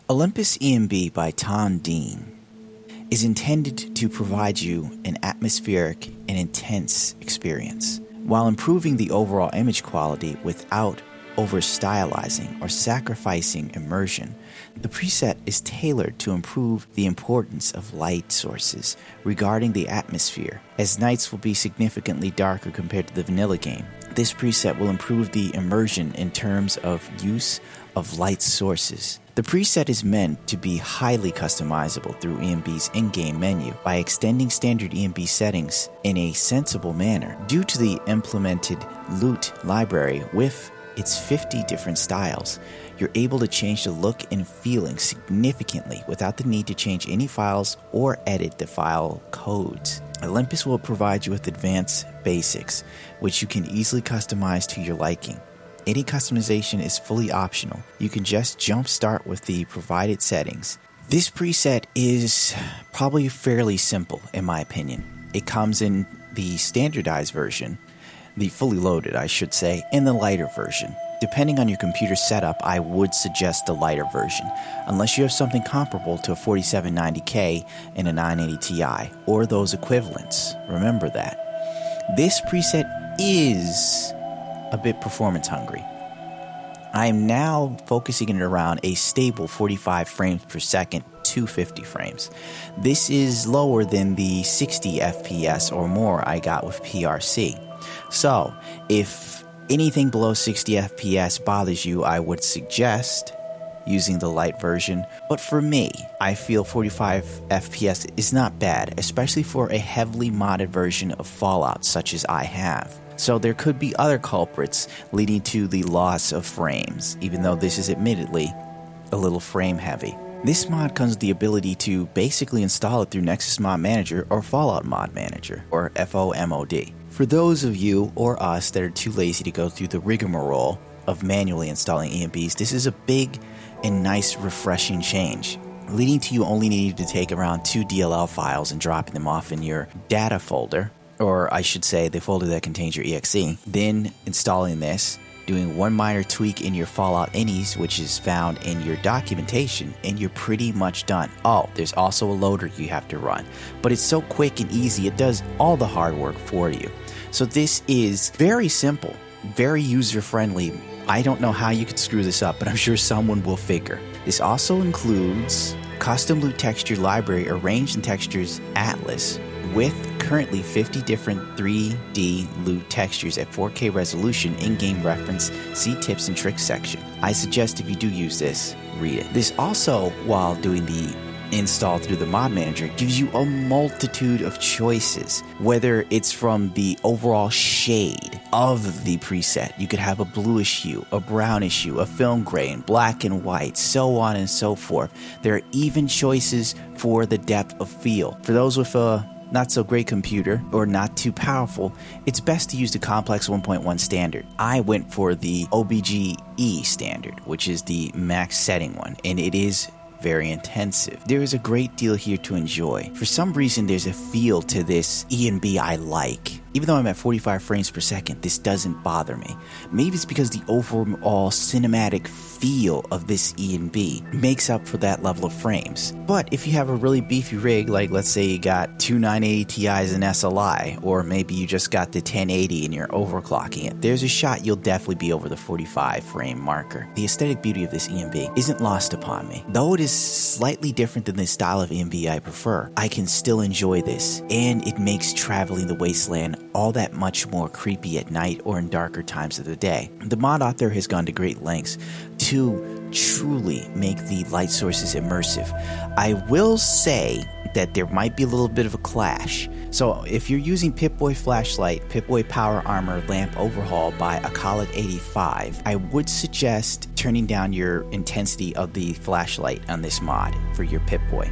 Olympus ENB by TomDean is intended to provide you an atmospheric and intense experience, while improving the overall image quality without over-stylizing or sacrificing immersion. The preset is tailored to improve the importance of light sources regarding the atmosphere, as nights will be significantly darker compared to the vanilla game. This preset will improve the immersion in terms of use of light sources. The preset is meant to be highly customizable through ENB's in-game menu by extending standard ENB settings in a sensible manner. Due to the implemented loot library with its 50 different styles, you're able to change the look and feeling significantly without the need to change any files or edit the file codes. Olympus will provide you with advanced basics, which you can easily customize to your liking. Any customization is fully optional. You can just jump start with the provided settings. This preset is probably fairly simple in my opinion. It comes in the standardized version, the fully loaded I should say, and the lighter version. Depending on your computer setup, I would suggest the lighter version, unless you have something comparable to a 4790K and a 980 Ti, or those equivalents. Remember that. This preset is a bit performance hungry. I am now focusing it around a stable 45 frames per second to 50 frames. This is lower than the 60 FPS or more I got with PRC. So, if anything below 60 FPS bothers you, I would suggest using the light version. But for me, I feel 45 FPS is not bad, especially for a heavily modded version of Fallout such as I have. So there could be other culprits leading to the loss of frames, even though this is admittedly a little frame heavy. This mod comes with the ability to basically install it through Nexus Mod Manager or Fallout Mod Manager, or FOMOD. For those of you or us that are too lazy to go through the rigmarole of manually installing ENBs, this is a big and nice refreshing change, leading to you only needing to take around 2 DLL files and dropping them off in your data folder, or I should say the folder that contains your exe, then installing this, doing one minor tweak in your Fallout Innies, which is found in your documentation, and you're pretty much done. Oh, there's also a loader you have to run, but it's so quick and easy, it does all the hard work for you. So this is very simple, very user-friendly. I don't know how you could screw this up, but I'm sure someone will figure. This also includes custom loot texture library arranged in textures atlas with currently 50 different 3D loot textures at 4K resolution. In-game reference, see tips and tricks section. I suggest if you do use this, read it. This also, while doing the install through the mod manager, gives you a multitude of choices, whether it's from the overall shade of the preset. You could have a bluish hue, a brownish hue, a film grain, black and white, so on and so forth. There are even choices for the depth of field. For those with a not so great computer or not too powerful, it's best to use the complex 1.1 standard. I went for the OBGE standard, which is the max setting one, and it is very intensive. There is a great deal here to enjoy. For some reason, there's a feel to this ENB I like. Even though I'm at 45 frames per second, this doesn't bother me. Maybe it's because the overall cinematic feel of this ENB makes up for that level of frames. But if you have a really beefy rig, like let's say you got two 980 Ti's and SLI, or maybe you just got the 1080 and you're overclocking it, there's a shot you'll definitely be over the 45 frame marker. The aesthetic beauty of this ENB isn't lost upon me. Though it is slightly different than the style of ENB I prefer, I can still enjoy this, and it makes traveling the wasteland all that much more creepy at night or in darker times of the day. The mod author has gone to great lengths to truly make the light sources immersive. I will say that there might be a little bit of a clash. So if you're using Pip-Boy Flashlight, Pip-Boy Power Armor Lamp Overhaul by Akalit 85, I would suggest turning down your intensity of the flashlight on this mod for your Pip-Boy.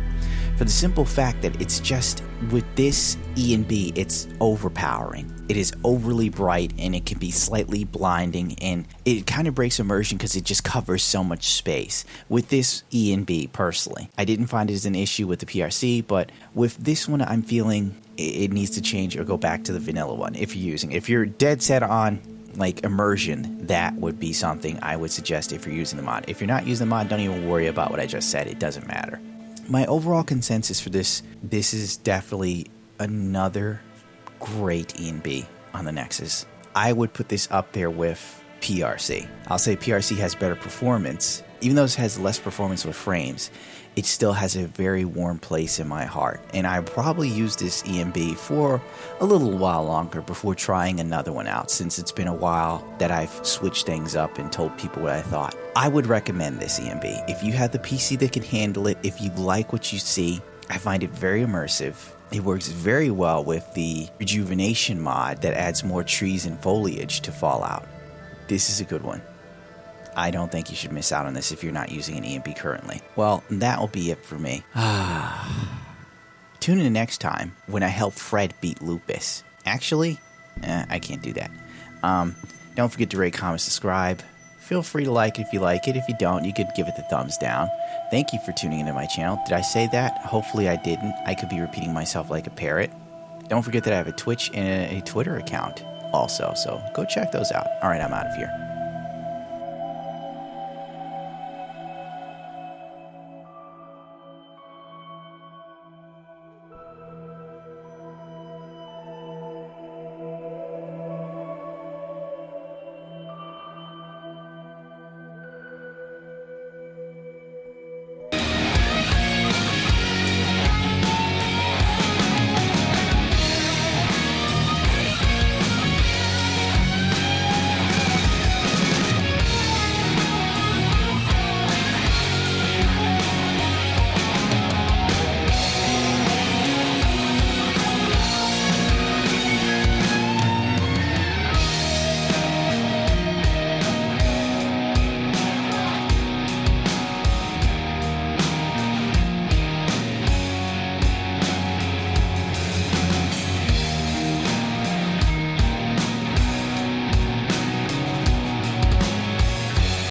For the simple fact that it's just, with this ENB, it's overpowering. It is overly bright and it can be slightly blinding, and it kind of breaks immersion because it just covers so much space. With this ENB, personally, I didn't find it as an issue with the PRC, but with this one, I'm feeling it needs to change or go back to the vanilla one if you're using it. If you're dead set on like immersion, that would be something I would suggest if you're using the mod. If you're not using the mod, don't even worry about what I just said. It doesn't matter. My overall consensus for this is definitely another great ENB on the Nexus. I would put this up there with PRC. I'll say PRC has better performance. Even though it has less performance with frames, it still has a very warm place in my heart. And I probably use this ENB for a little while longer before trying another one out, since it's been a while that I've switched things up and told people what I thought. I would recommend this ENB. If you have the PC that can handle it, if you like what you see, I find it very immersive. It works very well with the rejuvenation mod that adds more trees and foliage to Fallout. This is a good one. I don't think you should miss out on this if you're not using an ENB currently. Well, that will be it for me. Tune in next time when I help Fred beat Lupus. Actually, I can't do that. Don't forget to rate, comment, subscribe. Feel free to like it if you like it. If you don't, you could give it the thumbs down. Thank you for tuning into my channel. Did I say that? Hopefully I didn't. I could be repeating myself like a parrot. Don't forget that I have a Twitch and a Twitter account also, so go check those out. All right, I'm out of here.